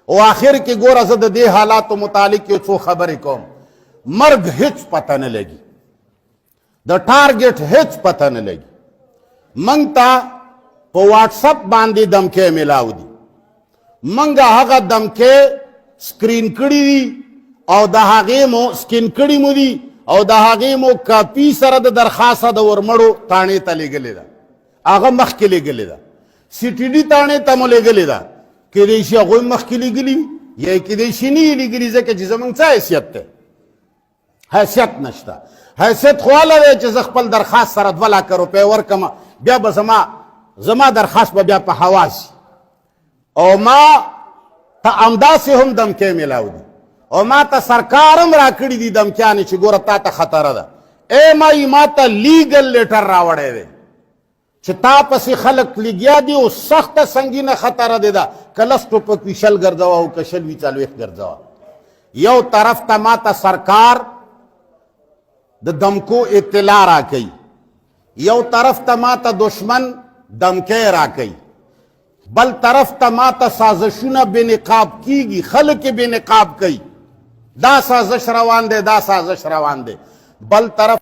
او آخر کې ګوره زه د دې حالاتو متعلق یو څو خبرې کوم. مرګ هیڅ پته نه لګي، د ټارګټ هیڅ پته نه لګي. منګ ته په واټسپ باندې دمکې میلاو دي، منګه هغه دمکې سکرین کړي دي او د هغې مو سکین کړي مو دي او د هغې مو کاپي سره د درخواسته د ورمړو تاڼې ته لیږلې ده، هغه مخکې لیږلې ده. سی ټي ډي تاڼې ته مو لیږلې ده، کیدای شي هغوی مخکې لیږلي وي یا کیدای شي نه یې لیږلي، ځکه چې زموږ څه حیثیت دی؟ حیثیت نشته. حیثیت خو هله دی چې زه خپل درخواست سره 2 لکه روپۍ ورکړم، بیا به زما درخواست به بیا په هوا سي او ما ته همداسې هم دمکې میلاو دي او ما ته سرکار هم راکړي دي دمکیانې چې ګوره تا ته خطره ده. ما ته لیګل لیټر راوړی دی چې تا پسې خلک لګیا دي او سخته سنګینه خطره دی ده، که لس ټوپک وي 20 ګرځوه او که 20 وي 40 ګرځوه. یو طرف ته ما ته سرکار د دمکو اطلاع راکوي، یو طرف ته ما ته دشمن دمکې راکوي، بل طرف ته ما ته سازشونه بې نقاب کیږي، خلک یې بې نقاب کوي. دا سازش روان دی، دا سازش روان دی. بل طرف